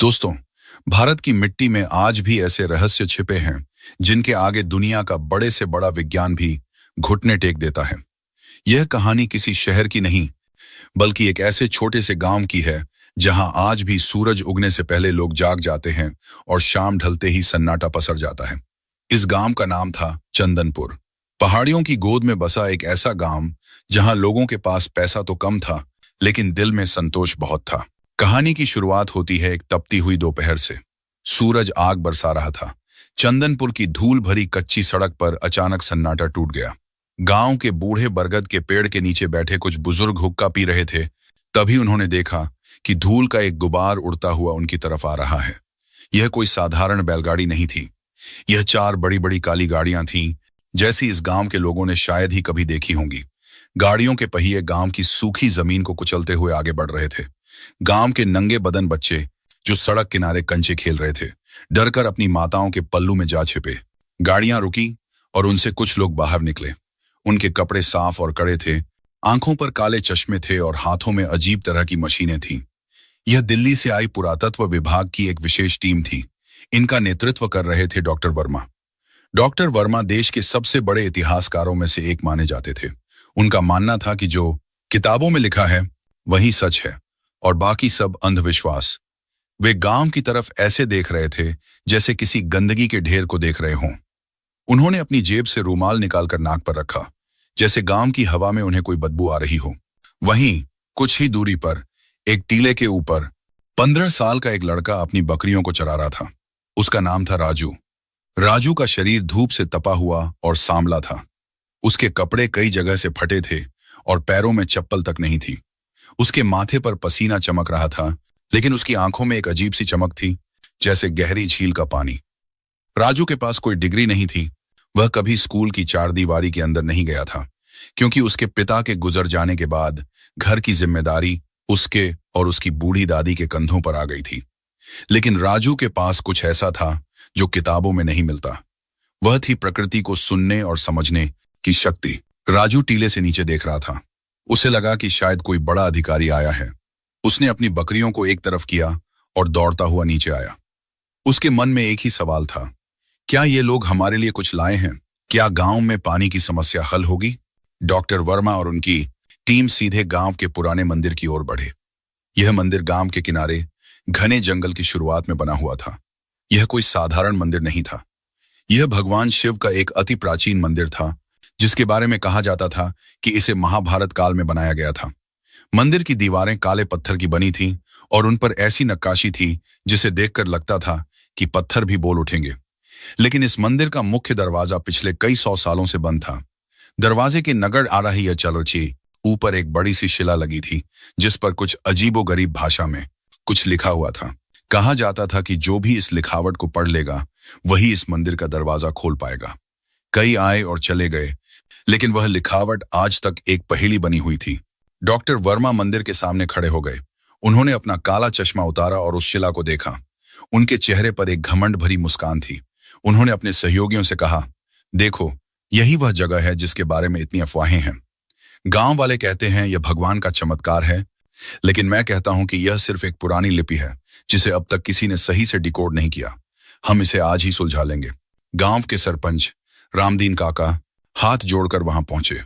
दोस्तों, भारत की मिट्टी में आज भी ऐसे रहस्य छिपे हैं जिनके आगे दुनिया का बड़े से बड़ा विज्ञान भी घुटने टेक देता है। यह कहानी किसी शहर की नहीं, बल्कि एक ऐसे छोटे से गांव की है जहां आज भी सूरज उगने से पहले लोग जाग जाते हैं और शाम ढलते ही सन्नाटा पसर जाता है। इस गांव का नाम था चंदनपुर। पहाड़ियों की गोद में बसा एक ऐसा गांव जहां लोगों के पास पैसा तो कम था, लेकिन दिल में संतोष बहुत था। कहानी की शुरुआत होती है एक तपती हुई दोपहर से। सूरज आग बरसा रहा था। चंदनपुर की धूल भरी कच्ची सड़क पर अचानक सन्नाटा टूट गया। गांव के बूढ़े बरगद के पेड़ के नीचे बैठे कुछ बुजुर्ग हुक्का पी रहे थे। तभी उन्होंने देखा कि धूल का एक गुबार उड़ता हुआ उनकी तरफ आ रहा है। यह कोई साधारण बैलगाड़ी नहीं थी। यह चार बड़ी बड़ी काली गाड़ियां थीं, जैसी इस गांव के लोगों ने शायद ही कभी देखी होंगी। गाड़ियों के पहिए गांव की सूखी जमीन को कुचलते हुए आगे बढ़ रहे थे। गांव के नंगे बदन बच्चे जो सड़क किनारे कंचे खेल रहे थे, डरकर अपनी माताओं के पल्लू में जा छिपे। गाड़ियां रुकी और उनसे कुछ लोग बाहर निकले। उनके कपड़े साफ और कड़े थे, आंखों पर काले चश्मे थे और हाथों में अजीब तरह की मशीनें थीं। यह दिल्ली से आई पुरातत्व विभाग की एक विशेष टीम थी। इनका नेतृत्व कर रहे थे डॉक्टर वर्मा। डॉक्टर वर्मा देश के सबसे बड़े इतिहासकारों में से एक माने जाते थे। उनका मानना था कि जो किताबों में लिखा है वही सच है और बाकी सब अंधविश्वास। वे गांव की तरफ ऐसे देख रहे थे जैसे किसी गंदगी के ढेर को देख रहे हों। उन्होंने अपनी जेब से रूमाल निकालकर नाक पर रखा, जैसे गांव की हवा में उन्हें कोई बदबू आ रही हो। वहीं कुछ ही दूरी पर एक टीले के ऊपर 15 साल का एक लड़का अपनी बकरियों को चरा रहा था। उसका नाम था राजू। राजू का शरीर धूप से तपा हुआ और सांवला था। उसके कपड़े कई जगह से फटे थे और पैरों में चप्पल तक नहीं थी। उसके माथे पर पसीना चमक रहा था, लेकिन उसकी आंखों में एक अजीब सी चमक थी, जैसे गहरी झील का पानी। राजू के पास कोई डिग्री नहीं थी। वह कभी स्कूल की चारदीवारी के अंदर नहीं गया था, क्योंकि उसके पिता के गुजर जाने के बाद घर की जिम्मेदारी उसके और उसकी बूढ़ी दादी के कंधों पर आ गई थी। लेकिन राजू के पास कुछ ऐसा था जो किताबों में नहीं मिलता। वह थी प्रकृति को सुनने और समझने की शक्ति। राजू टीले से नीचे देख रहा था। उसे लगा कि शायद कोई बड़ा अधिकारी आया है। उसने अपनी बकरियों को एक तरफ किया और दौड़ता हुआ नीचे आया। उसके मन में एक ही सवाल था, क्या ये लोग हमारे लिए कुछ लाए हैं? क्या गांव में पानी की समस्या हल होगी? डॉक्टर वर्मा और उनकी टीम सीधे गांव के पुराने मंदिर की ओर बढ़े। यह मंदिर गांव के किनारे घने जंगल की शुरुआत में बना हुआ था। यह कोई साधारण मंदिर नहीं था। यह भगवान शिव का एक अति प्राचीन मंदिर था, जिसके बारे में कहा जाता था कि इसे महाभारत काल में बनाया गया था। मंदिर की दीवारें काले पत्थर की बनी थीं और उन पर ऐसी नक्काशी थी जिसे देखकर लगता था कि पत्थर भी बोल उठेंगे। लेकिन इस मंदिर का मुख्य दरवाजा पिछले कई 100 सालों से बंद था। दरवाजे के नगड़ आ रही यह चलची ऊपर एक बड़ी सी शिला लगी थी, जिस पर कुछ अजीबोगरीब भाषा में कुछ लिखा हुआ था। कहा जाता था कि जो भी इस लिखावट को पढ़ लेगा वही इस मंदिर का दरवाजा खोल पाएगा। कई आए और चले गए, लेकिन वह लिखावट आज तक एक पहेली बनी हुई थी। डॉक्टर वर्मा मंदिर के सामने खड़े हो गए। उन्होंने अपना काला चश्मा उतारा और उस शिला को देखा। उनके चेहरे पर एक घमंड भरी मुस्कान थी। उन्होंने अपने सहयोगियों से कहा, देखो, यही वह जगह है जिसके बारे में इतनी अफवाहें हैं। गांव वाले कहते हैं यह भगवान का चमत्कार है, लेकिन मैं कहता हूं कि यह सिर्फ एक पुरानी लिपि है जिसे अब तक किसी ने सही से डिकोड नहीं किया। हम इसे आज ही सुलझा लेंगे। गांव के सरपंच रामदीन काका हाथ जोड़कर वहां पहुंचे।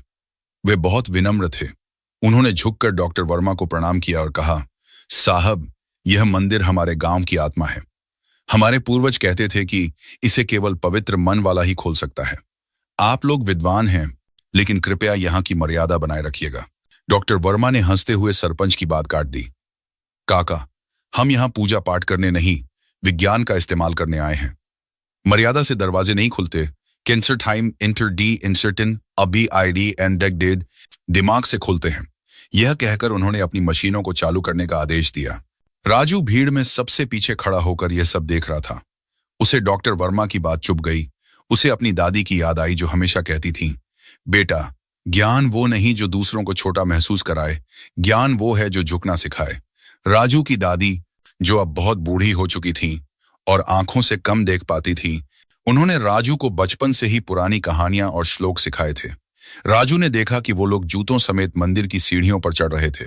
वे बहुत विनम्र थे। उन्होंने झुककर डॉक्टर वर्मा को प्रणाम किया और कहा, साहब, यह मंदिर हमारे गांव की आत्मा है। हमारे पूर्वज कहते थे कि इसे केवल पवित्र मन वाला ही खोल सकता है। आप लोग विद्वान हैं, लेकिन कृपया यहाँ की मर्यादा बनाए रखिएगा। डॉक्टर वर्मा ने हंसते हुए सरपंच की बात काट दी। काका, हम यहाँ पूजा पाठ करने नहीं, विज्ञान का इस्तेमाल करने आए हैं। मर्यादा से दरवाजे नहीं खुलते। कैंसर टाइम इंटर डी इंसर्टिन अबी आईडी एंड डेक डेड दिमाग से खुलते हैं। यह कहकर उन्होंने अपनी मशीनों को चालू करने का आदेश दिया। राजू भीड़ में सबसे पीछे खड़ा होकर यह सब देख रहा था। उसे डॉक्टर वर्मा की बात चुभ गई। उसे अपनी दादी की याद आई, जो हमेशा कहती थी, बेटा, ज्ञान वो नहीं जो दूसरों को छोटा महसूस कराए, ज्ञान वो है जो झुकना सिखाए। राजू की दादी, जो अब बहुत बूढ़ी हो चुकी थी और आंखों से कम देख पाती थी, उन्होंने राजू को बचपन से ही पुरानी कहानियां और श्लोक सिखाए थे। राजू ने देखा कि वो लोग जूतों समेत मंदिर की सीढ़ियों पर चढ़ रहे थे।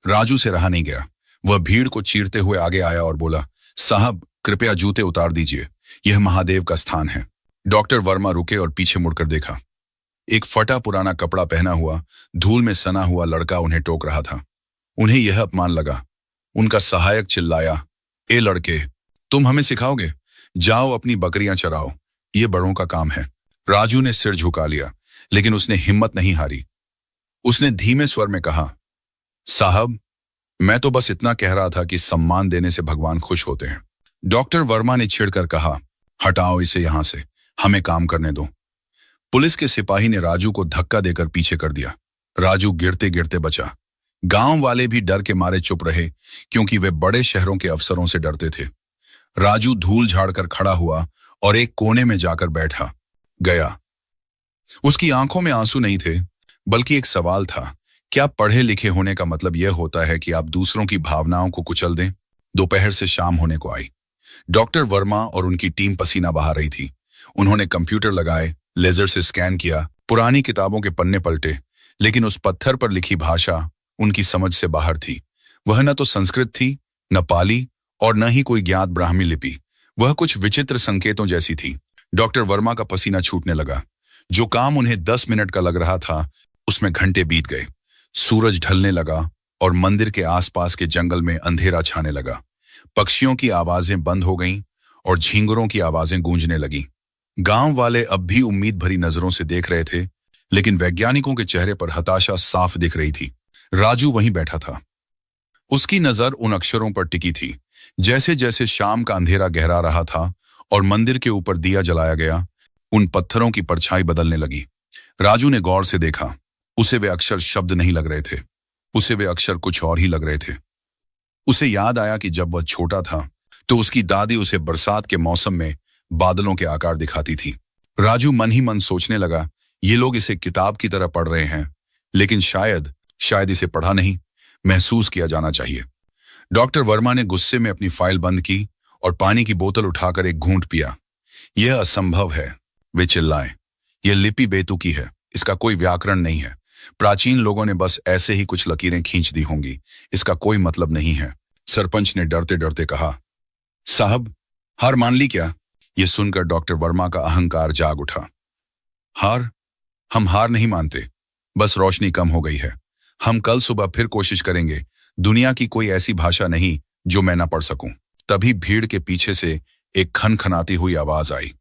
राजू से रहा नहीं गया। वह भीड़ को चीरते हुए आगे आया और बोला, साहब, कृपया जूते उतार दीजिए, यह महादेव का स्थान है। डॉक्टर वर्मा रुके और पीछे मुड़कर देखा। एक फटा पुराना कपड़ा पहना हुआ, धूल में सना हुआ लड़का उन्हें टोक रहा था। उन्हें यह अपमान लगा। उनका सहायक चिल्लाया, ए लड़के, तुम हमें सिखाओगे? जाओ अपनी बकरियां चराओ, ये बड़ों का काम है। राजू ने सिर झुका लिया, लेकिन उसने हिम्मत नहीं हारी। उसने धीमे स्वर में कहा, साहब, मैं तो बस इतना कह रहा था कि सम्मान देने से भगवान खुश होते हैं। डॉक्टर वर्मा ने छिड़कर कहा, हटाओ इसे यहां से, हमें काम करने दो। पुलिस के सिपाही ने राजू को धक्का देकर पीछे कर दिया। राजू गिरते गिरते बचा। गांव वाले भी डर के मारे चुप रहे, क्योंकि वे बड़े शहरों के अफसरों से डरते थे। राजू धूल झाड़कर खड़ा हुआ और एक कोने में जाकर बैठा गया। उसकी आंखों में आंसू नहीं थे, बल्कि एक सवाल था, क्या पढ़े लिखे होने का मतलब यह होता है कि आप दूसरों की भावनाओं को कुचल दें? दोपहर से शाम होने को आई। डॉक्टर वर्मा और उनकी टीम पसीना बहा रही थी। उन्होंने कंप्यूटर लगाए, लेजर से स्कैन किया, पुरानी किताबों के पन्ने पलटे, लेकिन उस पत्थर पर लिखी भाषा उनकी समझ से बाहर थी। वह न तो संस्कृत थी, न पाली, और न ही कोई ज्ञात ब्राह्मी लिपि। वह कुछ विचित्र संकेतों जैसी थी। डॉक्टर वर्मा का पसीना छूटने लगा। जो काम उन्हें 10 मिनट का लग रहा था, उसमें घंटे बीत गए। सूरज ढलने लगा और मंदिर के आसपास के जंगल में अंधेरा छाने लगा। पक्षियों की आवाजें बंद हो गईं और झींगुरों की आवाजें गूंजने लगीं। गांव वाले अब भी उम्मीद भरी नजरों से देख रहे थे, लेकिन वैज्ञानिकों के चेहरे पर हताशा साफ दिख रही थी। राजू वहीं बैठा था। उसकी नजर उन अक्षरों पर टिकी थी। जैसे जैसे शाम का अंधेरा गहरा रहा था और मंदिर के ऊपर दिया जलाया गया, उन पत्थरों की परछाई बदलने लगी। राजू ने गौर से देखा। उसे वे अक्षर शब्द नहीं लग रहे थे, उसे वे अक्षर कुछ और ही लग रहे थे। उसे याद आया कि जब वह छोटा था तो उसकी दादी उसे बरसात के मौसम में बादलों के आकार दिखाती थी। राजू मन ही मन सोचने लगा, ये लोग इसे किताब की तरह पढ़ रहे हैं, लेकिन शायद इसे पढ़ा नहीं, महसूस किया जाना चाहिए। डॉक्टर वर्मा ने गुस्से में अपनी फाइल बंद की और पानी की बोतल उठाकर एक घूंट पिया। यह असंभव है, वे चिल्लाए। यह लिपि बेतुकी है, इसका कोई व्याकरण नहीं है। प्राचीन लोगों ने बस ऐसे ही कुछ लकीरें खींच दी होंगी, इसका कोई मतलब नहीं है। सरपंच ने डरते डरते कहा, साहब, हार मान ली क्या? यह सुनकर डॉक्टर वर्मा का अहंकार जाग उठा। हार? हम हार नहीं मानते, बस रोशनी कम हो गई है। हम कल सुबह फिर कोशिश करेंगे। दुनिया की कोई ऐसी भाषा नहीं जो मैं ना पढ़ सकूं। तभी भीड़ के पीछे से एक खनखनाती हुई आवाज आई।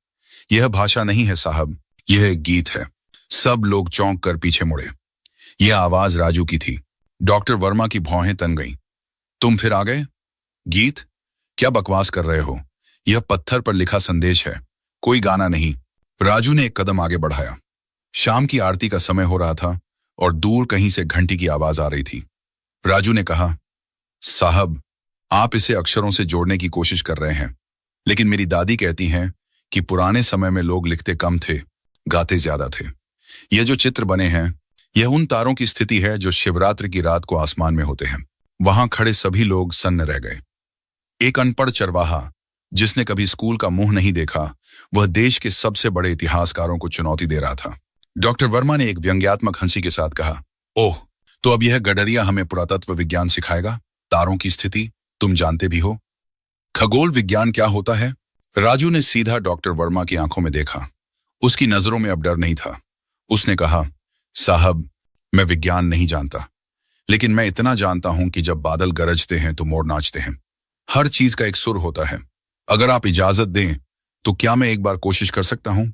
यह भाषा नहीं है साहब, यह एक गीत है। सब लोग चौंक कर पीछे मुड़े। यह आवाज राजू की थी। डॉक्टर वर्मा की भौहें तन गईं। तुम फिर आ गए? गीत? क्या बकवास कर रहे हो? यह पत्थर पर लिखा संदेश है, कोई गाना नहीं। राजू ने एक कदम आगे बढ़ाया। शाम की आरती का समय हो रहा था और दूर कहीं से घंटी की आवाज आ रही थी। राजू ने कहा, साहब, आप इसे अक्षरों से जोड़ने की कोशिश कर रहे हैं, लेकिन मेरी दादी कहती हैं कि पुराने समय में लोग लिखते कम थे, गाते ज्यादा थे। ये जो चित्र बने हैं, यह उन तारों की स्थिति है जो शिवरात्रि की रात को आसमान में होते हैं। वहां खड़े सभी लोग सन्न रह गए। एक अनपढ़ चरवाहा, जिसने कभी स्कूल का मुंह नहीं देखा, वह देश के सबसे बड़े इतिहासकारों को चुनौती दे रहा था। डॉक्टर वर्मा ने एक व्यंग्यात्मक हंसी के साथ कहा, ओह, तो अब यह गडरिया हमें पुरातत्व विज्ञान सिखाएगा? तारों की स्थिति तुम जानते भी हो। खगोल विज्ञान क्या होता है? राजू ने सीधा डॉक्टर वर्मा की आंखों में देखा। उसकी नजरों में अब डर नहीं था। उसने कहा, साहब, मैं विज्ञान नहीं जानता, लेकिन मैं इतना जानता हूं कि जब बादल गरजते हैं तो मोर नाचते हैं। हर चीज का एक सुर होता है। अगर आप इजाजत दें तो क्या मैं एक बार कोशिश कर सकता हूं?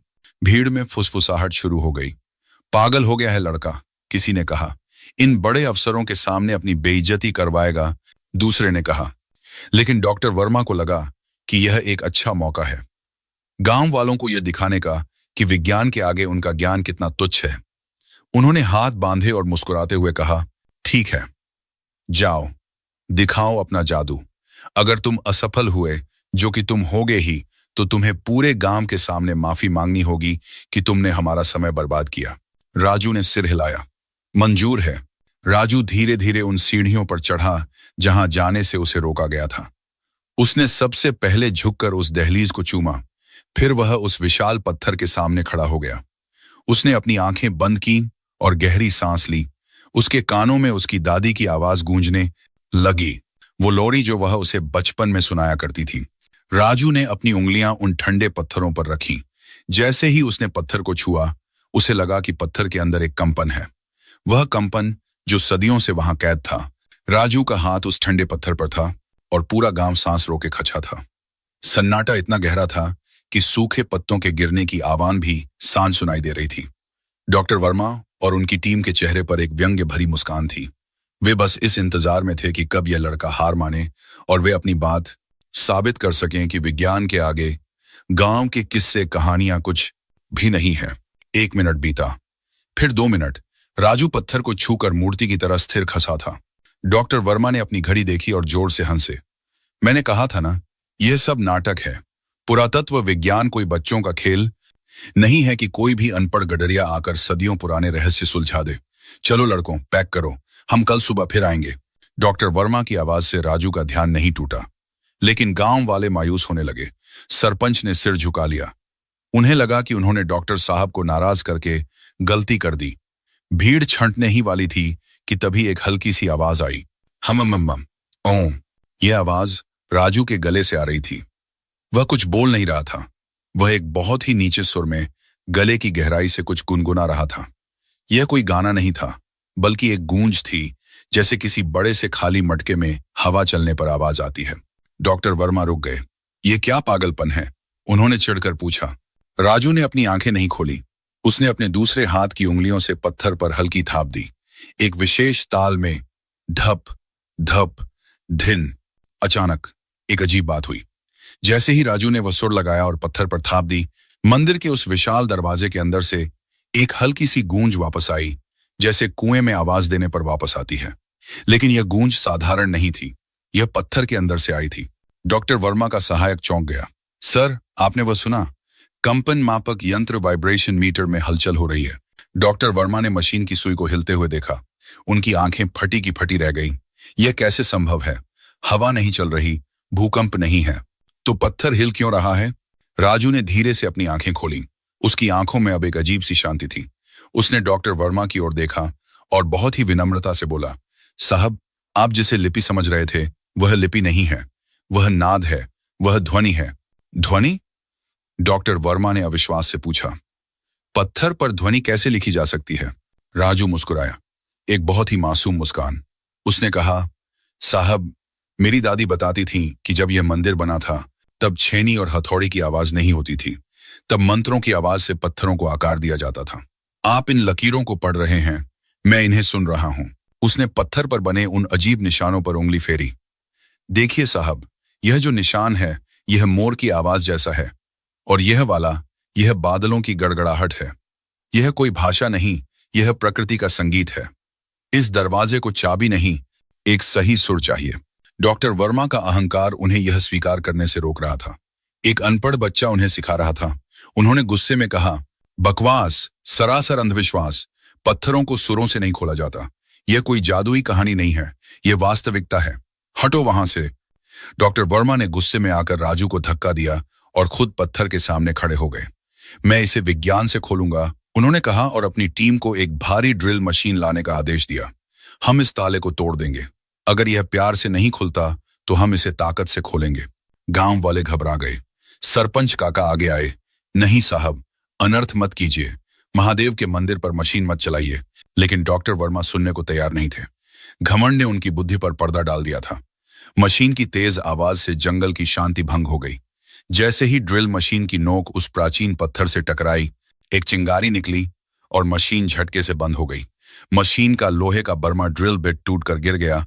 भीड़ में फुसफुसाहट शुरू हो गई। पागल हो गया है लड़का, किसी ने कहा। इन बड़े अफसरों के सामने अपनी बेइज्जती करवाएगा, दूसरे ने कहा। लेकिन डॉक्टर वर्मा को लगा कि यह एक अच्छा मौका है, गांव वालों को यह दिखाने का कि विज्ञान के आगे उनका ज्ञान कितना तुच्छ है। उन्होंने हाथ बांधे और मुस्कुराते हुए कहा, ठीक है, जाओ, दिखाओ अपना जादू। अगर तुम असफल हुए, जो कि तुम होगे ही, तो तुम्हें पूरे गांव के सामने माफी मांगनी होगी कि तुमने हमारा समय बर्बाद किया। राजू ने सिर हिलाया। मंजूर है। राजू धीरे धीरे उन सीढ़ियों पर चढ़ा जहां जाने से उसे रोका गया था। उसने सबसे पहले झुककर उस दहलीज को चूमा, फिर वह उस विशाल पत्थर के सामने खड़ा हो गया। उसने अपनी आंखें बंद की और गहरी सांस ली। उसके कानों में उसकी दादी की आवाज गूंजने लगी, वो लोरी जो वह उसे बचपन में सुनाया करती थी। राजू ने अपनी उंगलियां उन ठंडे पत्थरों पर रखी। जैसे ही उसने पत्थर को छुआ, उसे लगा कि पत्थर के अंदर एक कंपन है, वह कंपन जो सदियों से वहां कैद था। राजू का हाथ उस ठंडे पत्थर पर था और पूरा गांव सांस रोके खचा था। सन्नाटा इतना गहरा था कि सूखे पत्तों के गिरने की आवाज भी सांझ सुनाई दे रही थी। डॉक्टर वर्मा और उनकी टीम के चेहरे पर एक व्यंग्य भरी मुस्कान थी। वे बस इस इंतजार में थे कि कब यह लड़का हार माने और वे अपनी बात साबित कर सकें कि विज्ञान के आगे गांव के किस्से कहानियां कुछ भी नहीं है। 1 मिनट बीता, फिर 2 मिनट। राजू पत्थर को छूकर मूर्ति की तरह स्थिर खसा था। डॉक्टर वर्मा ने अपनी घड़ी देखी और जोर से हंसे। मैंने कहा था ना, यह सब नाटक है। पुरातत्व विज्ञान कोई बच्चों का खेल नहीं है कि कोई भी अनपढ़ गडरिया आकर सदियों पुराने रहस्य सुलझा दे। चलो लड़कों, पैक करो, हम कल सुबह फिर आएंगे। डॉक्टर वर्मा की आवाज से राजू का ध्यान नहीं टूटा, लेकिन गांव वाले मायूस होने लगे। सरपंच ने सिर झुका लिया। उन्हें लगा कि उन्होंने डॉक्टर साहब को नाराज करके गलती कर दी। भीड़ छंटने ही वाली थी कि तभी एक हल्की सी आवाज आई, हम ओम। यह आवाज राजू के गले से आ रही थी। वह कुछ बोल नहीं रहा था। वह एक बहुत ही नीचे सुर में गले की गहराई से कुछ गुनगुना रहा था। यह कोई गाना नहीं था, बल्कि एक गूंज थी, जैसे किसी बड़े से खाली मटके में हवा चलने पर आवाज आती है। डॉक्टर वर्मा रुक गए। ये क्या पागलपन है? उन्होंने चिढ़कर पूछा। राजू ने अपनी आंखें नहीं खोली। उसने अपने दूसरे हाथ की उंगलियों से पत्थर पर हल्की थाप दी। एक विशेष ताल में धप धप धिन। अचानक एक अजीब बात हुई। जैसे ही राजू ने वह सुर लगाया और पत्थर पर थाप दी, मंदिर के उस विशाल दरवाजे के अंदर से एक हल्की सी गूंज वापस आई, जैसे कुएं में आवाज देने पर वापस आती है। लेकिन यह गूंज साधारण नहीं थी, यह पत्थर के अंदर से आई थी। डॉक्टर वर्मा का सहायक चौंक गया। सर, आपने वह सुना? कंपन मापक यंत्र वाइब्रेशन मीटर में हलचल हो रही है। डॉक्टर वर्मा ने मशीन की सुई को हिलते हुए देखा। उनकी आंखें फटी की फटी रह गईं। यह कैसे संभव है? हवा नहीं चल रही, भूकंप नहीं है, तो पत्थर हिल क्यों रहा है? राजू ने धीरे से अपनी आंखें खोली। उसकी आंखों में अब एक अजीब सी शांति थी। उसने डॉक्टर वर्मा की ओर देखा और बहुत ही विनम्रता से बोला, साहब, आप जिसे लिपि समझ रहे थे, वह लिपि नहीं है, वह नाद है, वह ध्वनि है। ध्वनि? डॉक्टर वर्मा ने अविश्वास से पूछा। पत्थर पर ध्वनि कैसे लिखी जा सकती है? राजू मुस्कुराया, एक बहुत ही मासूम मुस्कान। उसने कहा, साहब, मेरी दादी बताती थी कि जब यह मंदिर बना था, तब छेनी और हथौड़ी की आवाज नहीं होती थी। तब मंत्रों की आवाज से पत्थरों को आकार दिया जाता था। आप इन लकीरों को पढ़ रहे हैं, मैं इन्हें सुन रहा हूं। उसने पत्थर पर बने उन अजीब निशानों पर उंगली फेरी। देखिए साहब, यह जो निशान है, यह मोर की आवाज जैसा है, और यह वाला, यह बादलों की गड़गड़ाहट है। यह कोई भाषा नहीं, यह प्रकृति का संगीत है। इस दरवाजे को चाबी नहीं, एक सही सुर चाहिए। डॉक्टर वर्मा का अहंकार उन्हें यह स्वीकार करने से रोक रहा था। एक अनपढ़ बच्चा उन्हें सिखा रहा था। उन्होंने गुस्से में कहा, बकवास, सरासर अंधविश्वास। पत्थरों को सुरों से नहीं खोला जाता। यह कोई जादुई कहानी नहीं है, यह वास्तविकता है। हटो वहां से। डॉक्टर वर्मा ने गुस्से में आकर राजू को धक्का दिया और खुद पत्थर के सामने खड़े हो गए। मैं इसे विज्ञान से खोलूंगा, उन्होंने कहा और अपनी टीम को एक भारी ड्रिल मशीन लाने का आदेश दिया। हम इस ताले को तोड़ देंगे। अगर यह प्यार से नहीं खुलता तो हम इसे ताकत से खोलेंगे। गांव वाले घबरा गए। सरपंच काका आगे आए। नहीं साहब, अनर्थ मत कीजिए, महादेव के मंदिर पर मशीन मत चलाइए। लेकिन डॉक्टर वर्मा सुनने को तैयार नहीं थे। घमंड ने उनकी बुद्धि पर पर्दा डाल दिया था। मशीन की तेज आवाज से जंगल की शांति भंग हो गई। जैसे ही ड्रिल मशीन की नोक उस प्राचीन पत्थर से टकराई, एक चिंगारी निकली और मशीन झटके से बंद हो गई। मशीन का लोहे का बर्मा ड्रिल बिट टूटकर गिर गया,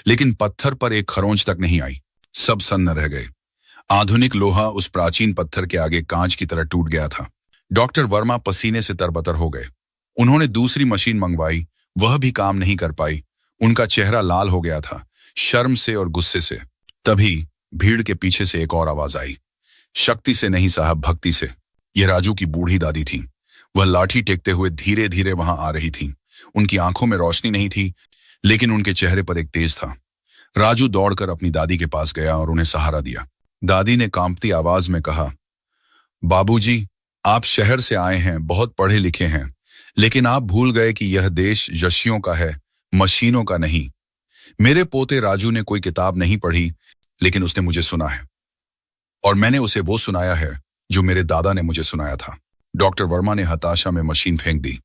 लेकिन पत्थर पर एक खरोंच तक नहीं आई। सब सन्न रह गए। आधुनिक लोहा उस प्राचीन पत्थर के आगे कांच की तरह टूट गया था। डॉक्टर वर्मा पसीने से तरबतर हो गए। उन्होंने दूसरी मशीन मंगवाई, वह भी काम नहीं कर पाई। उनका चेहरा लाल हो गया था, शर्म से और गुस्से से। तभी भीड़ के पीछे से एक और आवाज आई। शक्ति से नहीं साहब, भक्ति से। यह राजू की बूढ़ी दादी थी। वह लाठी टेकते हुए धीरे धीरे वहां आ रही थी। उनकी आंखों में रोशनी नहीं थी, लेकिन उनके चेहरे पर एक तेज था। राजू दौड़कर अपनी दादी के पास गया और उन्हें सहारा दिया। दादी ने कांपती आवाज में कहा, बाबूजी, आप शहर से आए हैं, बहुत पढ़े लिखे हैं, लेकिन आप भूल गए कि यह देश यशियों का है, मशीनों का नहीं। मेरे पोते राजू ने कोई किताब नहीं पढ़ी, लेकिन उसने मुझे सुना है। और मैंने उसे वो सुनाया है जो मेरे दादा ने मुझे सुनाया था। डॉक्टर वर्मा ने हताशा में मशीन फेंक दी।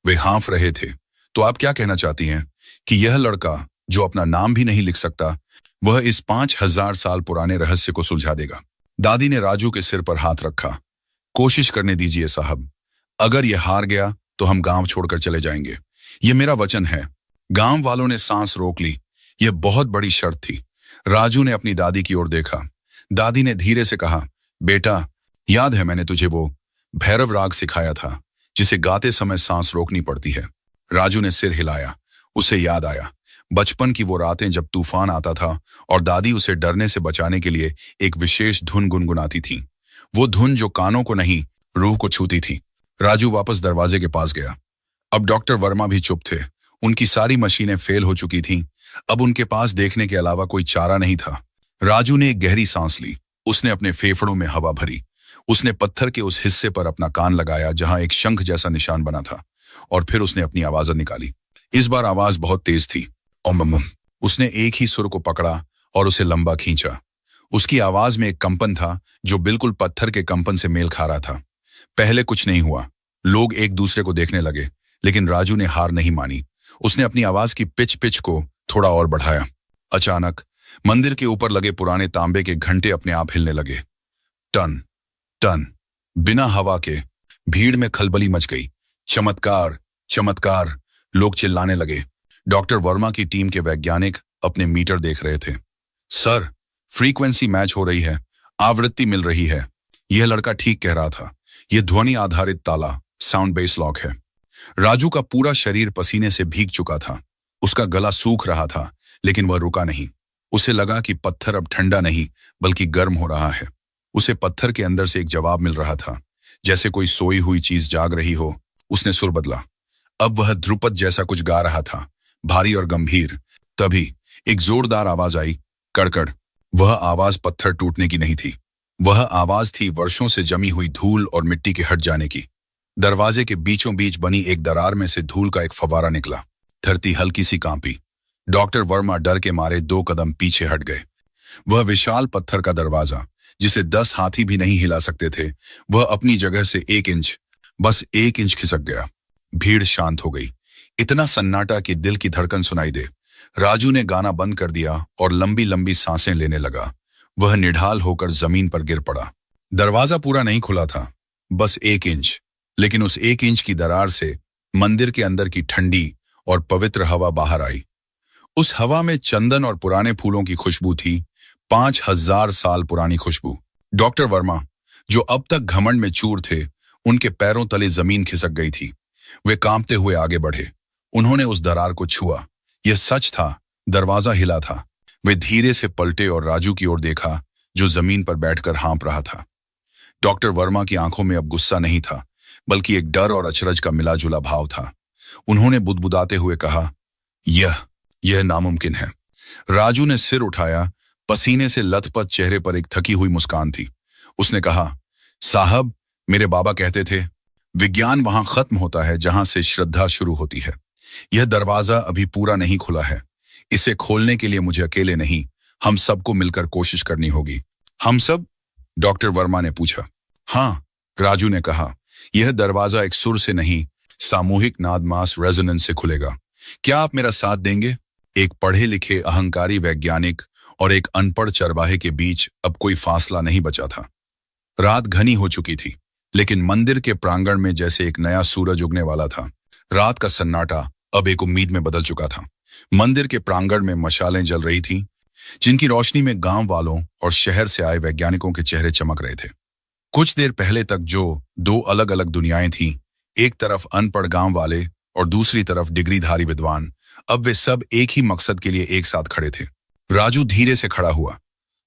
वे हाँफ रहे थे। तो आप क्या कहना चाहती हैं कि यह लड़का जो अपना नाम भी नहीं लिख सकता, वह इस 5000 साल पुराने रहस्य को सुलझा देगा? दादी ने राजू के सिर पर हाथ रखा। कोशिश करने दीजिए साहब। अगर यह हार गया तो हम गांव छोड़कर चले जाएंगे। यह मेरा वचन है। गांव वालों ने सांस रोक ली। यह बहुत बड़ी शर्त थी। राजू ने अपनी दादी की ओर देखा। दादी ने धीरे से कहा, बेटा, याद है मैंने तुझे वो भैरव राग सिखाया था जिसे गाते समय सांस रोकनी पड़ती है? राजू ने सिर हिलाया। उसे याद आया बचपन की वो रातें जब तूफान आता था और दादी उसे डरने से बचाने के लिए एक विशेष धुन गुनगुनाती थी। वो धुन जो कानों को नहीं, रूह को छूती थी। राजू वापस दरवाजे के पास गया। अब डॉक्टर वर्मा भी चुप थे। उनकी सारी मशीनें फेल हो चुकी थीं। अब उनके पास देखने के अलावा कोई चारा नहीं था। राजू ने एक गहरी सांस ली। उसने अपने फेफड़ों में हवा भरी। उसने पत्थर के उस हिस्से पर अपना कान लगाया जहां एक शंख जैसा निशान बना था, और फिर उसने अपनी आवाज निकाली। इस बार आवाज बहुत तेज थी। ओम। उसने एक ही सुर को पकड़ा और उसे लंबा खींचा। उसकी आवाज में एक कंपन था जो बिल्कुल पत्थर के कंपन से मेल खा रहा था। पहले कुछ नहीं हुआ। लोग एक दूसरे को देखने लगे, लेकिन राजू ने हार नहीं मानी। उसने अपनी आवाज की पिच को थोड़ा और बढ़ाया। अचानक मंदिर के ऊपर लगे पुराने तांबे के घंटे अपने आप हिलने लगे। टन टन। बिना हवा के भीड़ में खलबली मच गई। चमत्कार, चमत्कार, लोग चिल्लाने लगे। डॉक्टर वर्मा की टीम के वैज्ञानिक अपने मीटर देख रहे थे। सर, फ्रीक्वेंसी मैच हो रही है, आवृत्ति मिल रही है। यह लड़का ठीक कह रहा था। यह ध्वनि आधारित ताला, साउंड बेस लॉक है। राजू का पूरा शरीर पसीने से भीग चुका था। उसका गला सूख रहा था, लेकिन वह रुका नहीं। उसे लगा कि पत्थर अब ठंडा नहीं बल्कि गर्म हो रहा है। उसे पत्थर के अंदर से एक जवाब मिल रहा था, जैसे कोई सोई हुई चीज जाग रही हो। उसने सुर बदला। अब वह ध्रुपद जैसा कुछ गा रहा था, भारी और गंभीर। तभी एक जोरदार आवाज आई, कड़कड़। वह आवाज पत्थर टूटने की नहीं थी। वह आवाज थी वर्षों से जमी हुई धूल और मिट्टी के हट जाने की। दरवाजे के बीचों बीच बनी एक दरार में से धूल का एक फवारा निकला। धरती हल्की सी कांपी। डॉक्टर वर्मा डर के मारे 2 कदम पीछे हट गए। वह विशाल पत्थर का दरवाजा, जिसे 10 हाथी भी नहीं हिला सकते थे, वह अपनी जगह से 1 इंच, बस 1 इंच खिसक गया। भीड़ शांत हो गई। इतना सन्नाटा कि दिल की धड़कन सुनाई दे। राजू ने गाना बंद कर दिया और लंबी लंबी सांसें लेने लगा। वह निढाल होकर जमीन पर गिर पड़ा। दरवाजा पूरा नहीं खुला था, बस 1 इंच। लेकिन उस 1 इंच की दरार से मंदिर के अंदर की ठंडी और पवित्र हवा बाहर आई। उस हवा में चंदन और पुराने फूलों की खुशबू थी, 5000 साल पुरानी खुशबू। डॉक्टर वर्मा, जो अब तक घमंड में चूर थे, उनके पैरों तले जमीन खिसक गई थी। वे कांपते हुए आगे बढ़े। उन्होंने उस दरार को छुआ। यह सच था, दरवाजा हिला था। वे धीरे से पलटे और राजू की ओर देखा, जो जमीन पर बैठकर हाँप रहा था। डॉक्टर वर्मा की आंखों में अब गुस्सा नहीं था, बल्कि एक डर और अचरज का मिला जुला भाव था। उन्होंने बुदबुदाते हुए कहा, यह नामुमकिन है। राजू ने सिर उठाया। पसीने से लथपथ चेहरे पर एक थकी हुई मुस्कान थी। उसने कहा, साहब, मेरे बाबा कहते थे, विज्ञान वहां खत्म होता है जहां से श्रद्धा शुरू होती है। यह दरवाजा अभी पूरा नहीं खुला है। इसे खोलने के लिए मुझे अकेले नहीं, हम सबको मिलकर कोशिश करनी होगी। हम सब? डॉक्टर वर्मा ने पूछा। हाँ, राजू ने कहा, यह दरवाजा एक सुर से नहीं, सामूहिक नाद मास रेजोनेंस से खुलेगा। क्या आप मेरा साथ देंगे? एक पढ़े लिखे अहंकारी वैज्ञानिक और एक अनपढ़ चरवाहे के बीच अब कोई फासला नहीं बचा था। रात घनी हो चुकी थी, लेकिन मंदिर के प्रांगण में जैसे एक नया सूरज उगने वाला था। रात का सन्नाटा अब एक उम्मीद में बदल चुका था। मंदिर के प्रांगण में मशालें जल रही थीं, जिनकी रोशनी में गांव वालों और शहर से आए वैज्ञानिकों के चेहरे चमक रहे थे। कुछ देर पहले तक जो 2 अलग अलग दुनियाएं थीं, एक तरफ अनपढ़ गांव वाले और दूसरी तरफ डिग्रीधारी विद्वान, अब वे सब एक ही मकसद के लिए एक साथ खड़े थे। राजू धीरे से खड़ा हुआ।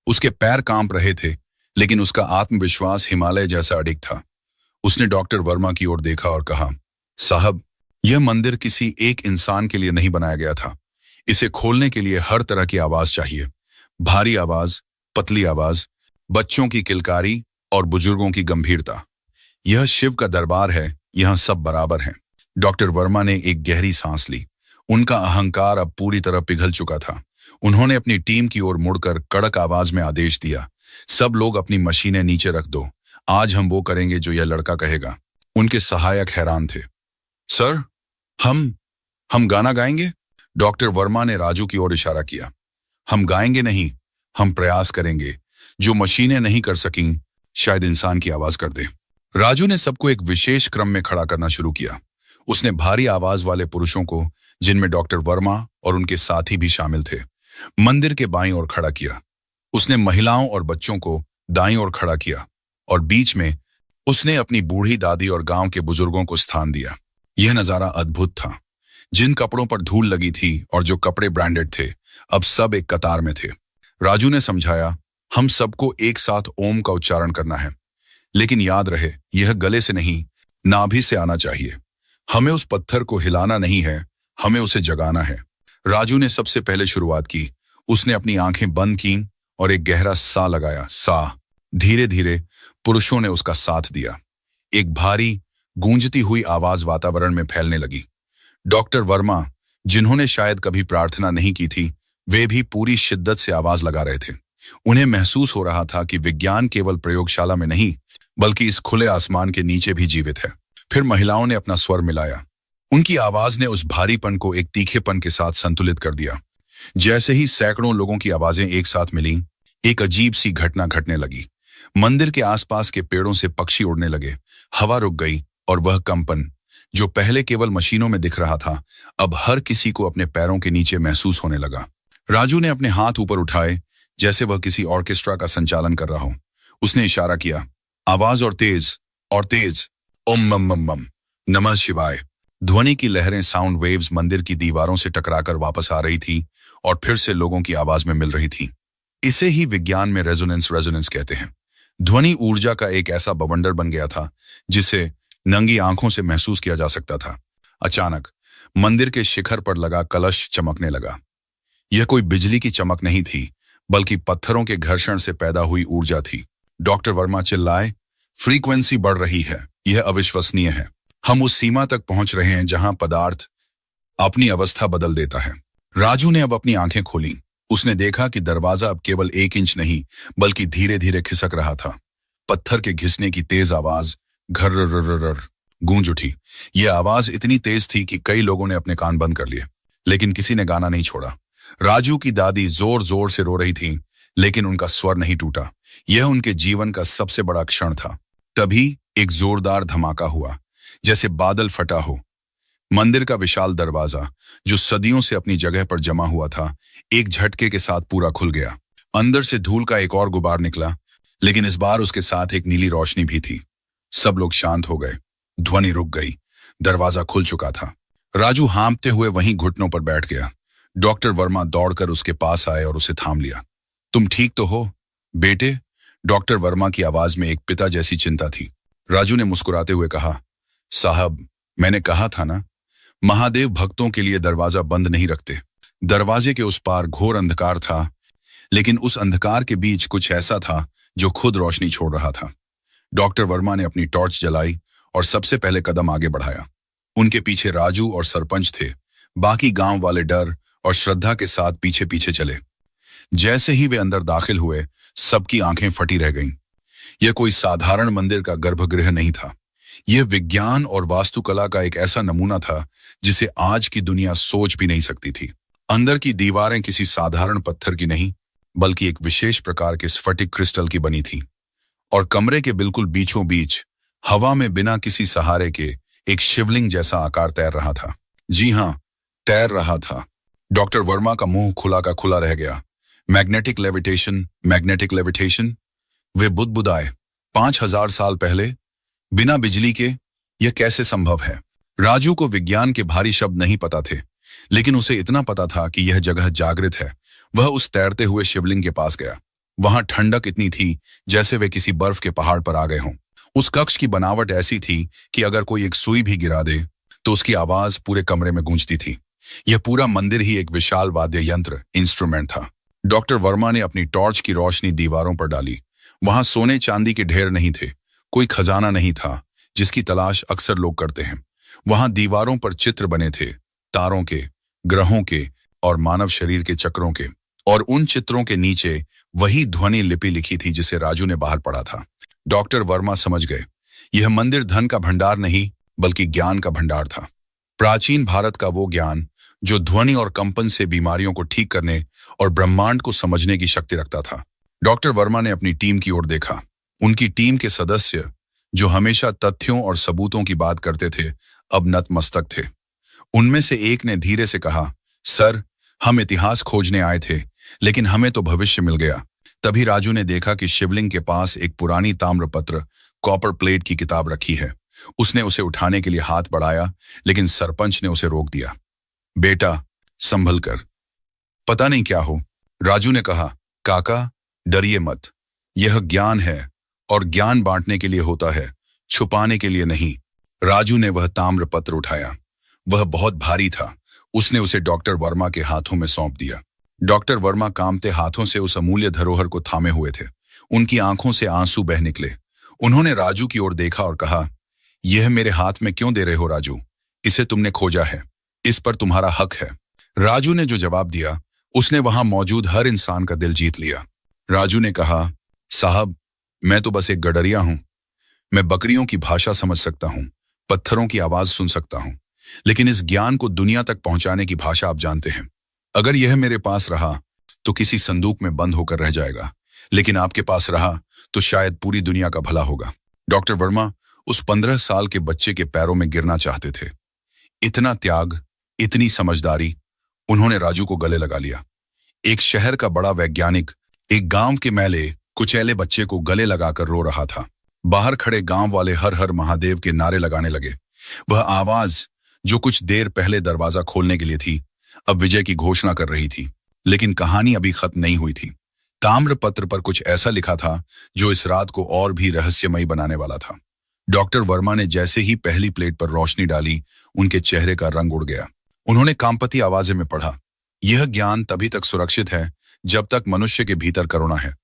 उसके पैर कांप रहे थे, लेकिन उसका आत्मविश्वास हिमालय जैसा अडिग था। उसने डॉक्टर वर्मा की ओर देखा और कहा, साहब, यह मंदिर किसी एक इंसान के लिए नहीं बनाया गया था। इसे खोलने के लिए हर तरह की आवाज चाहिए। भारी आवाज, पतली आवाज, बच्चों की किलकारी और बुजुर्गों की गंभीरता। यह शिव का दरबार है, यहां सब बराबर हैं। डॉक्टर वर्मा ने एक गहरी सांस ली। उनका अहंकार अब पूरी तरह पिघल चुका था। उन्होंने अपनी टीम की ओर मुड़कर कड़क आवाज में आदेश दिया, सब लोग अपनी मशीनें नीचे रख दो, आज हम वो करेंगे जो यह लड़का कहेगा। उनके सहायक हैरान थे। सर, हम गाना गाएंगे? डॉक्टर वर्मा ने राजू की ओर इशारा किया। हम गाएंगे नहीं, हम प्रयास करेंगे। जो मशीनें नहीं कर सकीं, शायद इंसान की आवाज कर दे। राजू ने सबको एक विशेष क्रम में खड़ा करना शुरू किया। उसने भारी आवाज वाले पुरुषों को, जिनमें डॉक्टर वर्मा और उनके साथी भी शामिल थे, मंदिर के बाईं ओर खड़ा किया। उसने महिलाओं और बच्चों को दाईं ओर खड़ा किया और बीच में उसने अपनी बूढ़ी दादी और गांव के बुजुर्गों को स्थान दिया। यह नजारा अद्भुत था। जिन कपड़ों पर धूल लगी थी और जो कपड़े ब्रांडेड थे, अब सब एक कतार में थे। राजू ने समझाया, हम सबको एक साथ ओम का उच्चारण करना है, लेकिन याद रहे, यह गले से नहीं, नाभि से आना चाहिए। हमें उस पत्थर को हिलाना नहीं है, हमें उसे जगाना है। राजू ने सबसे पहले शुरुआत की। उसने अपनी आंखें बंद की और एक गहरा सा लगाया। सा। धीरे धीरे पुरुषों ने उसका साथ दिया। एक भारी गूंजती हुई आवाज वातावरण में फैलने लगी। डॉक्टर वर्मा, जिन्होंने शायद कभी प्रार्थना नहीं की थी, वे भी पूरी शिद्दत से आवाज लगा रहे थे। उन्हें महसूस हो रहा था कि विज्ञान केवल प्रयोगशाला में नहीं, बल्कि इस खुले आसमान के नीचे भी जीवित है। फिर महिलाओं ने अपना स्वर मिलाया। उनकी आवाज ने उस भारीपन को एक तीखेपन के साथ संतुलित कर दिया। जैसे ही सैकड़ों लोगों की आवाजें एक साथ मिली, एक अजीब सी घटना घटने लगी। मंदिर के आसपास के पेड़ों से पक्षी उड़ने लगे। हवा रुक गई और वह कंपन, जो पहले केवल मशीनों में दिख रहा था, अब हर किसी को अपने पैरों के नीचे महसूस होने लगा। राजू ने अपने हाथ ऊपर उठाए, जैसे वह किसी ऑर्केस्ट्रा का संचालन कर रहा हो। उसने इशारा किया, आवाज और तेज, और तेज। ओम मम मम मम, नमः शिवाय। ध्वनि की लहरें, साउंड वेव्स मंदिर की दीवारों से टकराकर वापस आ रही थी और फिर से लोगों की आवाज में मिल रही थी। इसे ही विज्ञान में रेजोनेंस कहते हैं। ध्वनि ऊर्जा का एक ऐसा बवंडर बन गया था जिसे नंगी आंखों से महसूस किया जा सकता था। अचानक मंदिर के शिखर पर लगा कलश चमकने लगा। यह कोई बिजली की चमक नहीं थी, बल्कि पत्थरों के घर्षण से पैदा हुई ऊर्जा थी। डॉक्टर वर्मा चिल्लाए, फ्रीक्वेंसी बढ़ रही है, यह अविश्वसनीय है। हम उस सीमा तक पहुंच रहे हैं जहां पदार्थ अपनी अवस्था बदल देता है। राजू ने अब अपनी आंखें खोली। उसने देखा कि दरवाजा अब केवल 1 इंच नहीं, बल्कि धीरे धीरे खिसक रहा था। पत्थर के घिसने की तेज आवाज घर गूंज उठी। यह आवाज इतनी तेज थी कि कई लोगों ने अपने कान बंद कर लिए, लेकिन किसी ने गाना नहीं छोड़ा। राजू की दादी जोर जोर से रो रही थी, लेकिन उनका स्वर नहीं टूटा। यह उनके जीवन का सबसे बड़ा क्षण था। तभी एक जोरदार धमाका हुआ, जैसे बादल फटा हो। मंदिर का विशाल दरवाजा, जो सदियों से अपनी जगह पर जमा हुआ था, एक झटके के साथ पूरा खुल गया। अंदर से धूल का एक और गुबार निकला, लेकिन इस बार उसके साथ एक नीली रोशनी भी थी। सब लोग शांत हो गए। ध्वनि रुक गई। दरवाजा खुल चुका था। राजू हाँफते हुए वहीं घुटनों पर बैठ गया। डॉक्टर वर्मा दौड़कर उसके पास आए और उसे थाम लिया। तुम ठीक तो हो बेटे? डॉक्टर वर्मा की आवाज में एक पिता जैसी चिंता थी। राजू ने मुस्कुराते हुए कहा, साहब, मैंने कहा था ना, महादेव भक्तों के लिए दरवाजा बंद नहीं रखते। दरवाजे के उस पार घोर अंधकार था, लेकिन उस अंधकार के बीच कुछ ऐसा था जो खुद रोशनी छोड़ रहा था। डॉक्टर वर्मा ने अपनी टॉर्च जलाई और सबसे पहले कदम आगे बढ़ाया। उनके पीछे राजू और सरपंच थे। बाकी गांव वाले डर और श्रद्धा के साथ पीछे पीछे चले। जैसे ही वे अंदर दाखिल हुए, सबकी आंखें फटी रह गईं। यह कोई साधारण मंदिर का गर्भगृह नहीं था। यह विज्ञान और वास्तुकला का एक ऐसा नमूना था जिसे आज की दुनिया सोच भी नहीं सकती थी। अंदर की दीवारें किसी साधारण पत्थर की नहीं, बल्कि एक विशेष प्रकार के स्फटिक क्रिस्टल की बनी थी, और कमरे के बिल्कुल बीचों बीच हवा में बिना किसी सहारे के एक शिवलिंग जैसा आकार तैर रहा था। जी हां, तैर रहा था। डॉक्टर वर्मा का मुंह खुला का खुला रह गया। Magnetic levitation. वे बुदबुदाए। 5000 साल पहले, बिना बिजली के, यह कैसे संभव है? राजू को विज्ञान के भारी शब्द नहीं पता थे, लेकिन उसे इतना पता था कि यह जगह जागृत है। वह उस तैरते हुए शिवलिंग के पास गया। वहां ठंडक इतनी थी जैसे वे किसी बर्फ के पहाड़ पर आ गए हों। उस कक्ष की बनावट ऐसी थी कि अगर कोई एक सुई भी गिरा दे तो उसकी आवाज पूरे कमरे में गूंजती थी। यह पूरा मंदिर ही एक विशाल वाद्य यंत्र इंस्ट्रूमेंट था। डॉक्टर वर्मा ने अपनी टॉर्च की रोशनी दीवारों पर डाली। वहां सोने चांदी के ढेर नहीं थे। कोई खजाना नहीं था जिसकी तलाश अक्सर लोग करते हैं। वहां दीवारों पर चित्र बने थे, तारों के, ग्रहों के और मानव शरीर के चक्रों के। और उन चित्रों के नीचे वही ध्वनि लिपि लिखी थी जिसे राजू ने बाहर पढ़ा था। डॉक्टर वर्मा समझ गए, यह मंदिर धन का भंडार नहीं बल्कि ज्ञान का भंडार था। प्राचीन भारत का वो ज्ञान जो ध्वनि और कंपन से बीमारियों को ठीक करने और ब्रह्मांड को समझने की शक्ति रखता था। डॉक्टर वर्मा ने अपनी टीम की ओर देखा। उनकी टीम के सदस्य जो हमेशा तथ्यों और सबूतों की बात करते थे, अब नतमस्तक थे। उनमें से एक ने धीरे से कहा, सर, हम इतिहास खोजने आए थे, लेकिन हमें तो भविष्य मिल गया। तभी राजू ने देखा कि शिवलिंग के पास एक पुरानी ताम्रपत्र कॉपर प्लेट की किताब रखी है। उसने उसे उठाने के लिए हाथ बढ़ाया, लेकिन सरपंच ने उसे रोक दिया। बेटा, संभल कर, पता नहीं क्या हो। राजू ने कहा, काका, डरिए मत। यह ज्ञान है और ज्ञान बांटने के लिए होता है, छुपाने के लिए नहीं। राजू ने वह ताम्रपत्र उठाया। वह बहुत भारी था। उसने उसे डॉक्टर वर्मा के हाथों में सौंप दिया। डॉक्टर वर्मा कांपते हाथों से उस अमूल्य धरोहर को थामे हुए थे। उनकी आंखों से आंसू बह निकले। उन्होंने राजू की ओर देखा और कहा, यह मेरे हाथ में क्यों दे रहे हो राजू? इसे तुमने खोजा है, इस पर तुम्हारा हक है। राजू ने जो जवाब दिया, उसने वहां मौजूद हर इंसान का दिल जीत लिया। राजू ने कहा, साहब, मैं तो बस एक गडरिया हूं। मैं बकरियों की भाषा समझ सकता हूं, पत्थरों की आवाज सुन सकता हूं, लेकिन इस ज्ञान को दुनिया तक पहुंचाने की भाषा आप जानते हैं। अगर यह मेरे पास रहा तो किसी संदूक में बंद होकर रह जाएगा, लेकिन आपके पास रहा तो शायद पूरी दुनिया का भला होगा। डॉक्टर वर्मा उस 15 साल के बच्चे के पैरों में गिरना चाहते थे। इतना त्याग, इतनी समझदारी। उन्होंने राजू को गले लगा लिया। एक शहर का बड़ा वैज्ञानिक एक गांव के मैले कुचैले बच्चे को गले लगाकर रो रहा था। बाहर खड़े गांव वाले हर हर महादेव के नारे लगाने लगे। वह आवाज जो कुछ देर पहले दरवाजा खोलने के लिए थी, अब विजय की घोषणा कर रही थी। लेकिन कहानी अभी खत्म नहीं हुई थी। ताम्रपत्र पर कुछ ऐसा लिखा था जो इस रात को और भी रहस्यमयी बनाने वाला था। डॉक्टर वर्मा ने जैसे ही पहली प्लेट पर रोशनी डाली, उनके चेहरे का रंग उड़ गया। उन्होंने कांपती आवाज में पढ़ा, यह ज्ञान तभी तक सुरक्षित है जब तक मनुष्य के भीतर करुणा है।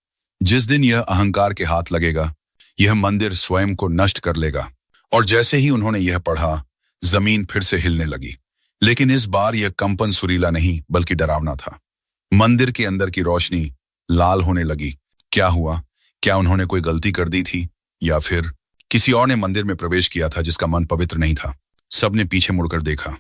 जिस दिन यह अहंकार के हाथ लगेगा, यह मंदिर स्वयं को नष्ट कर लेगा। और जैसे ही उन्होंने यह पढ़ा, जमीन फिर से हिलने लगी। लेकिन इस बार यह कंपन सुरीला नहीं बल्कि डरावना था। मंदिर के अंदर की रोशनी लाल होने लगी। क्या हुआ? क्या उन्होंने कोई गलती कर दी थी, या फिर किसी और ने मंदिर में प्रवेश किया था जिसका मन पवित्र नहीं था? सबने पीछे मुड़कर देखा।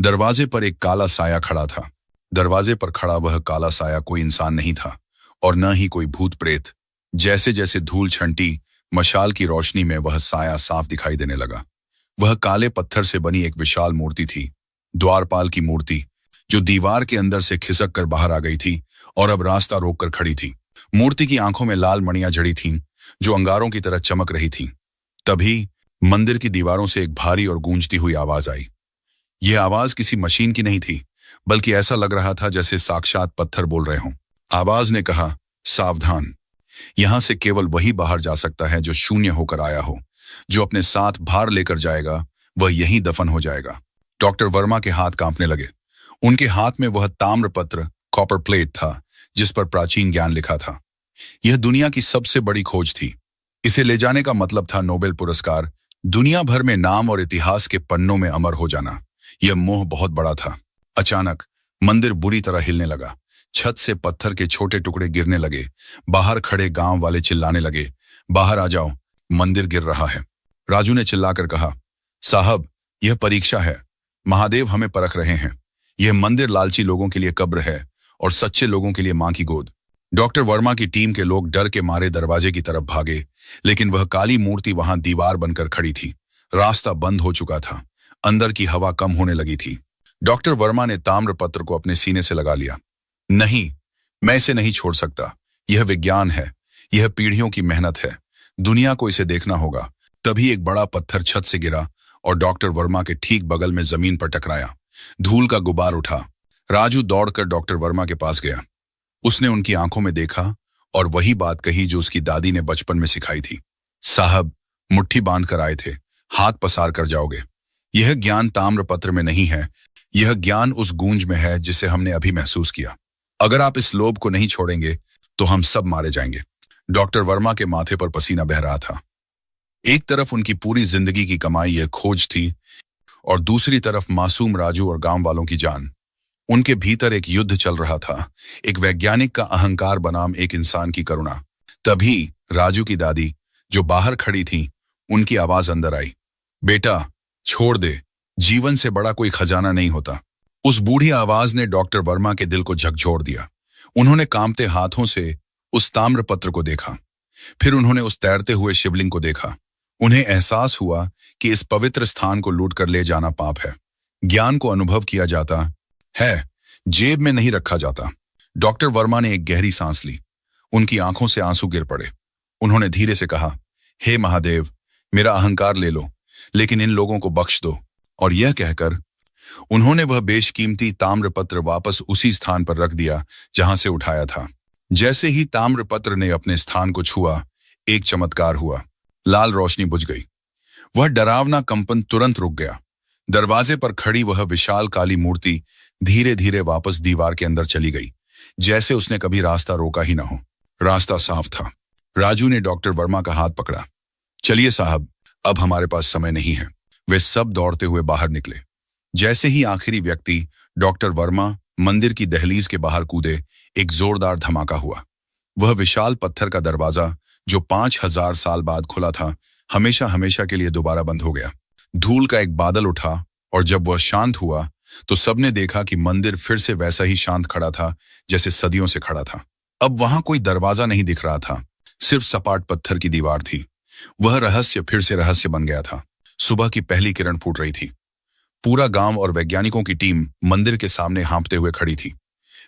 दरवाजे पर एक काला साया खड़ा था। दरवाजे पर खड़ा वह काला साया कोई इंसान नहीं था और न ही कोई भूत प्रेत। जैसे जैसे धूल छंटी, मशाल की रोशनी में वह साया साफ दिखाई देने लगा। वह काले पत्थर से बनी एक विशाल मूर्ति थी, द्वारपाल की मूर्ति, जो दीवार के अंदर से खिसक कर बाहर आ गई थी और अब रास्ता रोककर खड़ी थी। मूर्ति की आंखों में लाल मणियां जड़ी थीं, जो अंगारों की तरह चमक रही थीं। तभी मंदिर की दीवारों से एक भारी और गूंजती हुई आवाज आई। यह आवाज किसी मशीन की नहीं थी, बल्कि ऐसा लग रहा था जैसे साक्षात पत्थर बोल रहे हों। आवाज ने कहा, सावधान, यहां से केवल वही बाहर जा सकता है जो शून्य होकर आया हो। जो अपने साथ भार लेकर जाएगा, वह यहीं दफन हो जाएगा। डॉक्टर वर्मा के हाथ कांपने लगे। उनके हाथ में वह ताम्रपत्र कॉपर प्लेट था जिस पर प्राचीन ज्ञान लिखा था। यह दुनिया की सबसे बड़ी खोज थी। इसे ले जाने का मतलब था नोबेल पुरस्कार, दुनिया भर में नाम और इतिहास के पन्नों में अमर हो जाना। यह मोह बहुत बड़ा था। अचानक मंदिर बुरी तरह हिलने लगा। छत से पत्थर के छोटे टुकड़े गिरने लगे। बाहर खड़े गांव वाले चिल्लाने लगे, बाहर आ जाओ, मंदिर गिर रहा है। राजू ने चिल्लाकर कहा, साहब, यह परीक्षा है। महादेव हमें परख रहे हैं। यह मंदिर लालची लोगों के लिए कब्र है और सच्चे लोगों के लिए मां की गोद। डॉक्टर वर्मा की टीम के लोग डर के मारे दरवाजे की तरफ भागे, लेकिन वह काली मूर्ति वहां दीवार बनकर खड़ी थी। रास्ता बंद हो चुका था। अंदर की हवा कम होने लगी थी। डॉक्टर वर्मा ने ताम्रपत्र को अपने सीने से लगा लिया। नहीं, मैं इसे नहीं छोड़ सकता। यह विज्ञान है, यह पीढ़ियों की मेहनत है। दुनिया को इसे देखना होगा। तभी एक बड़ा पत्थर छत से गिरा और डॉक्टर वर्मा के ठीक बगल में जमीन पर टकराया। धूल का गुबार उठा। राजू दौड़कर डॉक्टर वर्मा के पास गया। उसने उनकी आंखों में देखा और वही बात कही जो उसकी दादी ने बचपन में सिखाई थी। साहब, मुट्ठी बांध कर आए थे, हाथ पसार कर जाओगे। यह ज्ञान ताम्रपत्र में नहीं है, यह ज्ञान उस गूंज में है जिसे हमने अभी महसूस किया। अगर आप इस लोभ को नहीं छोड़ेंगे तो हम सब मारे जाएंगे। डॉक्टर वर्मा के माथे पर पसीना बह रहा था। एक तरफ उनकी पूरी जिंदगी की कमाई यह खोज थी और दूसरी तरफ मासूम राजू और गांव वालों की जान। उनके भीतर एक युद्ध चल रहा था, एक वैज्ञानिक का अहंकार बनाम एक इंसान की करुणा। तभी राजू की दादी, जो बाहर खड़ी थी, उनकी आवाज अंदर आई, बेटा छोड़ दे, जीवन से बड़ा कोई खजाना नहीं होता। उस बूढ़ी आवाज ने डॉक्टर वर्मा के दिल को झकझोर दिया। उन्होंने कांपते हाथों से उस ताम्रपत्र को देखा, फिर उन्होंने उस तैरते हुए शिवलिंग को देखा। उन्हें एहसास हुआ कि इस पवित्र स्थान को लूट कर ले जाना पाप है। ज्ञान को अनुभव किया जाता है, जेब में नहीं रखा जाता। डॉक्टर वर्मा ने एक गहरी सांस ली। उनकी आंखों से आंसू गिर पड़े। उन्होंने धीरे से कहा, हे महादेव, मेरा अहंकार ले लो, लेकिन इन लोगों को बख्श दो। और यह कहकर उन्होंने वह बेशकीमती ताम्रपत्र वापस उसी स्थान पर रख दिया जहां से उठाया था। जैसे ही ताम्रपत्र ने अपने स्थान को छुआ, एक चमत्कार हुआ। लाल रोशनी बुझ गई। वह डरावना कंपन तुरंत रुक गया। दरवाजे पर खड़ी वह विशाल काली मूर्ति धीरे धीरे वापस दीवार के अंदर चली गई, जैसे उसने कभी रास्ता रोका ही ना हो। रास्ता साफ था। राजू ने डॉक्टर वर्मा का हाथ पकड़ा। चलिए साहब, अब हमारे पास समय नहीं है। वे सब दौड़ते हुए बाहर निकले। जैसे ही आखिरी व्यक्ति डॉक्टर वर्मा मंदिर की दहलीज के बाहर कूदे, एक जोरदार धमाका हुआ। वह विशाल पत्थर का दरवाजा, जो 5000 साल बाद खुला था, हमेशा हमेशा के लिए दोबारा बंद हो गया। धूल का एक बादल उठा और जब वह शांत हुआ तो सबने देखा कि मंदिर फिर से वैसा ही शांत खड़ा था जैसे सदियों से खड़ा था। अब वहां कोई दरवाजा नहीं दिख रहा था, सिर्फ सपाट पत्थर की दीवार थी। वह रहस्य फिर से रहस्य बन गया था। सुबह की पहली किरण फूट रही थी। पूरा गांव और वैज्ञानिकों की टीम मंदिर के सामने हाँफते हुए खड़ी थी।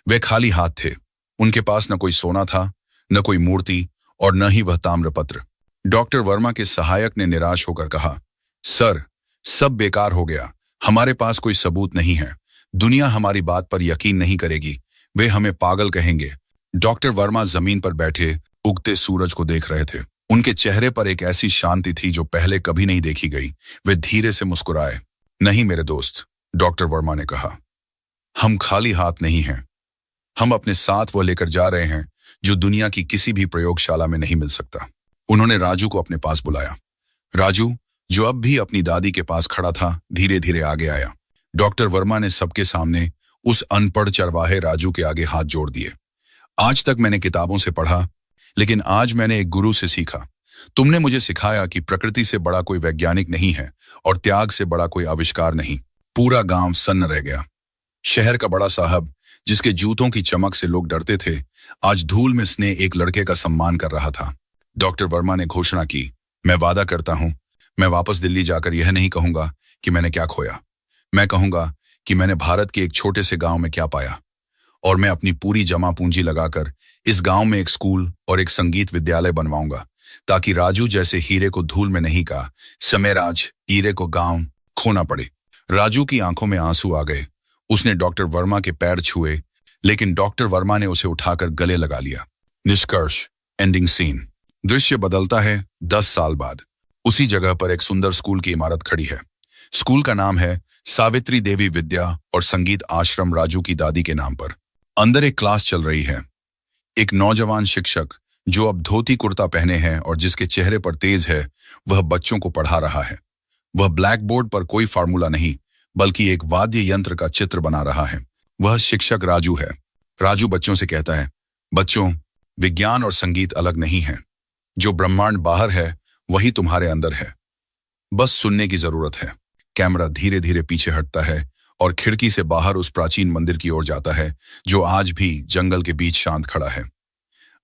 वे खाली हाथ थे। उनके पास न कोई सोना था, न कोई मूर्ति और न ही वह ताम्रपत्र। डॉक्टर वर्मा के सहायक ने निराश होकर कहा, सर, सब बेकार हो गया। हमारे पास कोई सबूत नहीं है। दुनिया हमारी बात पर यकीन नहीं करेगी। वे हमें पागल कहेंगे। डॉक्टर वर्मा जमीन पर बैठे उगते सूरज को देख रहे थे। उनके चेहरे पर एक ऐसी शांति थी जो पहले कभी नहीं देखी गई। वे धीरे से मुस्कुराए। नहीं मेरे दोस्त, डॉक्टर वर्मा ने कहा, हम खाली हाथ नहीं हैं। हम अपने साथ वो लेकर जा रहे हैं जो दुनिया की किसी भी प्रयोगशाला में नहीं मिल सकता। उन्होंने राजू को अपने पास बुलाया। राजू, जो अब भी अपनी दादी के पास खड़ा था, धीरे धीरे आगे आया। डॉक्टर वर्मा ने सबके सामने उस अनपढ़ चरवाहे राजू के आगे हाथ जोड़ दिए। आज तक मैंने किताबों से पढ़ा, लेकिन आज मैंने एक गुरु से सीखा। तुमने मुझे सिखाया कि प्रकृति से बड़ा कोई वैज्ञानिक नहीं है और त्याग से बड़ा कोई आविष्कार नहीं। पूरा गांव सन्न रह गया। शहर का बड़ा साहब, जिसके जूतों की चमक से लोग डरते थे, आज धूल में स्नेह एक लड़के का सम्मान कर रहा था। डॉक्टर वर्मा ने घोषणा की, मैं वादा करता हूं, मैं वापस दिल्ली जाकर यह नहीं कहूंगा कि मैंने क्या खोया। मैं कहूंगा कि मैंने भारत के एक छोटे से गांव में क्या पाया। और मैं अपनी पूरी जमा पूंजी लगाकर इस गांव में एक स्कूल और एक संगीत विद्यालय बनवाऊंगा, ताकि राजू जैसे हीरे को धूल में नहीं का, समयराज हीरे को गांव खोना पड़े। राजू की आंखों में आंसू आ गए। उसने डॉक्टर वर्मा के पैर छुए, लेकिन डॉक्टर वर्मा ने उसे उठाकर गले लगा लिया। निष्कर्ष, एंडिंग सीन। दृश्य बदलता है 10 साल बाद। उसी जगह पर एक सुंदर स्कूल की इमारत खड़ी है। स्कूल का नाम है सावित्री देवी विद्या और संगीत आश्रम, राजू की दादी के नाम पर। अंदर एक क्लास चल रही है। एक नौजवान शिक्षक, जो अब धोती कुर्ता पहने हैं और जिसके चेहरे पर तेज है, वह बच्चों को पढ़ा रहा है। वह ब्लैक बोर्ड पर कोई फार्मूला नहीं, बल्कि एक वाद्य यंत्र का चित्र बना रहा है। वह शिक्षक राजू है। राजू बच्चों से कहता है, बच्चों, विज्ञान और संगीत अलग नहीं है। जो ब्रह्मांड बाहर है वही तुम्हारे अंदर है। बस सुनने की जरूरत है। कैमरा धीरे धीरे पीछे हटता है और खिड़की से बाहर उस प्राचीन मंदिर की ओर जाता है, जो आज भी जंगल के बीच शांत खड़ा है।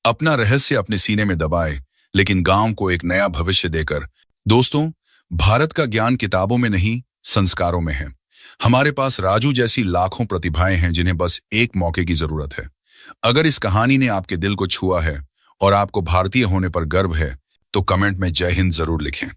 अपना रहस्य अपने सीने में दबाए, लेकिन गांव को एक नया भविष्य देकर। दोस्तों, भारत का ज्ञान किताबों में नहीं, संस्कारों में है। हमारे पास राजू जैसी लाखों प्रतिभाएं हैं जिन्हें बस एक मौके की जरूरत है। अगर इस कहानी ने आपके दिल को छुआ है और आपको भारतीय होने पर गर्व है, तो कमेंट में जय हिंद जरूर लिखें।